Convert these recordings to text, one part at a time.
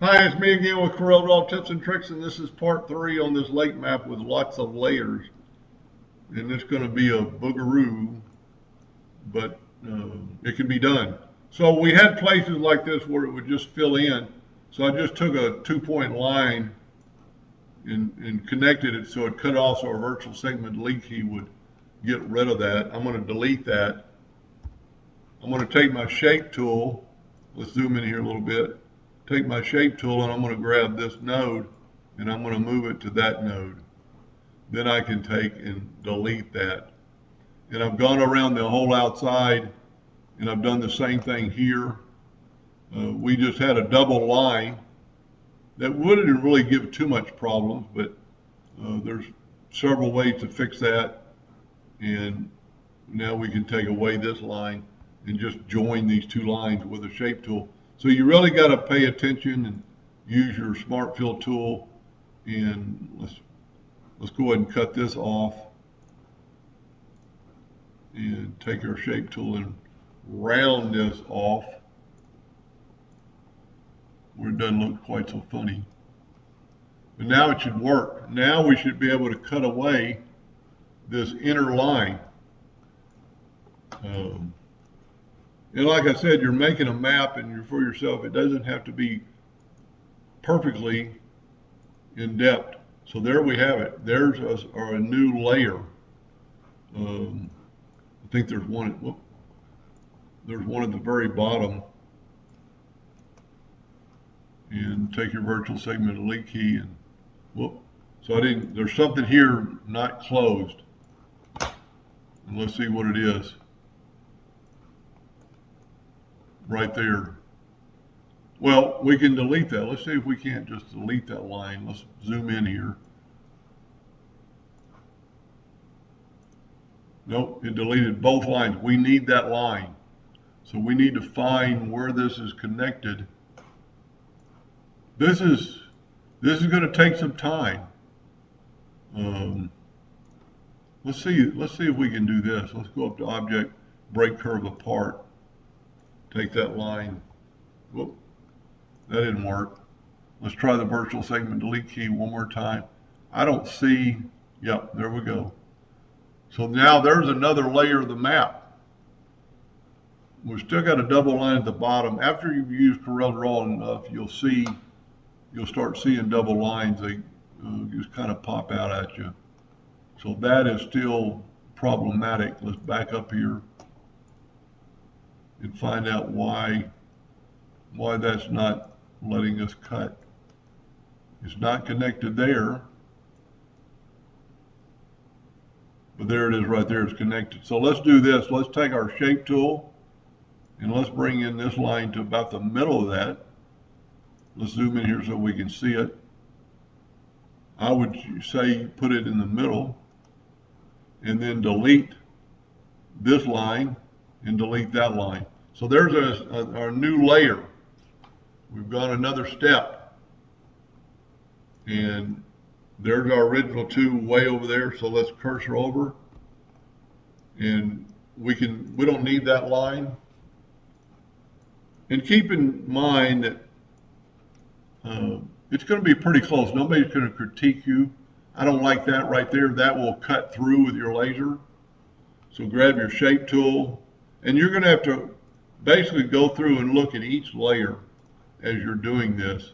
Hi, it's me again with Corel Draw Tips and Tricks, and this is part 3 on this lake map with lots of layers. And it's going to be a boogaroo, but it can be done. So we had places like this where it would just fill in. So I just took a 2-point line and connected it so it cut off so our virtual segment delete key would get rid of that. I'm going to delete that. I'm going to take my shape tool. Let's zoom in here a little bit. Take my shape tool and I'm going to grab this node and I'm going to move it to that node. Then I can take and delete that. And I've gone around the whole outside and I've done the same thing here. We just had a double line that wouldn't really give too much problems, but there's several ways to fix that. And now we can take away this line and just join these two lines with a shape tool. So you really got to pay attention and use your smart fill tool. And let's go ahead and cut this off and take our shape tool and round this off where it doesn't look quite so funny. But now it should work. Now we should be able to cut away this inner line. And like I said, you're making a map and you're for yourself. It doesn't have to be perfectly in depth. So there we have it. There's a new layer. I think there's one. Whoop, there's one at the very bottom. And take your virtual segment delete key and whoop. So there's something here not closed. And let's see what it is. Right there. Well, we can delete that. Let's see if we can't just delete that line. Let's zoom in here. Nope, it deleted both lines. We need that line. So we need to find where this is connected. This is going to take some time. Let's see if we can do this. Let's go up to Object, Break Curve Apart. Take that line. Whoop, that didn't work. Let's try the virtual segment delete key one more time. I don't see, yep, there we go. So now there's another layer of the map. We've still got a double line at the bottom. After you've used Corel Draw enough, you'll start seeing double lines. They just kind of pop out at you. So that is still problematic. Let's back up here and find out why that's not letting us cut. It's not connected there, but there it is right there, it's connected. So let's do this. Let's take our shape tool and let's bring in this line to about the middle of that. Let's zoom in here so we can see it. I would say put it in the middle and then delete this line and delete that line. So there's our new layer. We've gone another step. And there's our original two way over there. So let's cursor over. And we don't need that line. And keep in mind that it's going to be pretty close. Nobody's going to critique you. I don't like that right there. That will cut through with your laser. So grab your shape tool. And you're going to have to basically go through and look at each layer as you're doing this.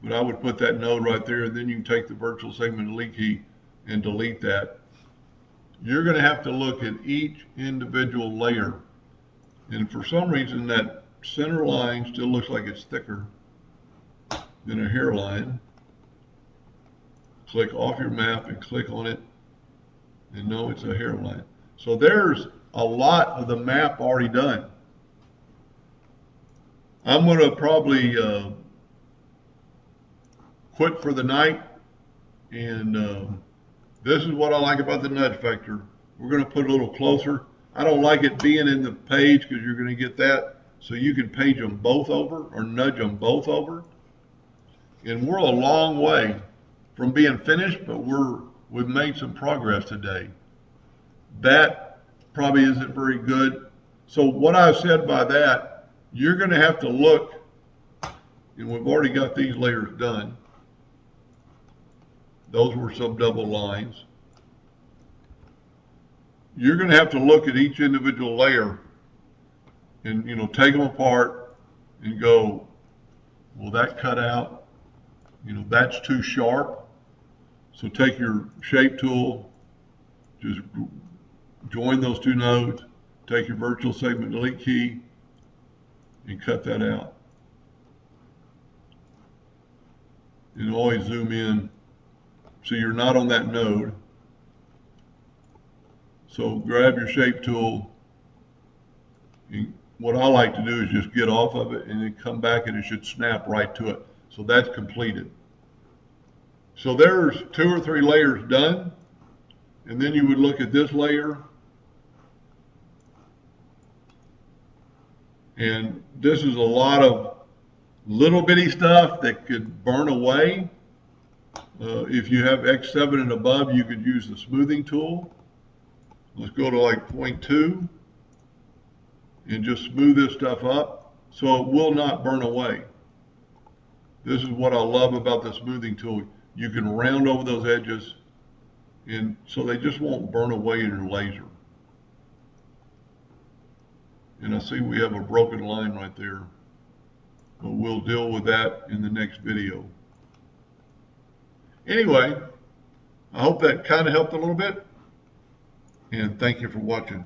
But I would put that node right there, and then you can take the virtual segment delete key and delete that. You're going to have to look at each individual layer. And for some reason, that center line still looks like it's thicker than a hairline. Click off your map and click on it, and no, it's a hairline. So there's a lot of the map already done. I'm going to probably quit for the night, and this is what I like about the nudge factor. We're going to put it a little closer. I don't like it being in the page because you're going to get that, so you can page them both over or nudge them both over. And we're a long way from being finished, but we've made some progress today. That probably isn't very good. So what I said by that, you're going to have to look and we've already got these layers done. Those were some double lines. You're going to have to look at each individual layer and, take them apart and go, well, that cut out, that's too sharp. So take your shape tool, just join those two nodes, take your virtual segment delete key, and cut that out. And always zoom in so you're not on that node. So grab your shape tool. And what I like to do is just get off of it and then come back and it should snap right to it. So that's completed. So there's 2 or 3 layers done. And then you would look at this layer. And this is a lot of little bitty stuff that could burn away. If you have X7 and above, you could use the smoothing tool. Let's go to like 0.2 and just smooth this stuff up so it will not burn away. This is what I love about the smoothing tool. You can round over those edges and so they just won't burn away in your laser. And I see we have a broken line right there, but we'll deal with that in the next video. Anyway, I hope that kind of helped a little bit, and thank you for watching.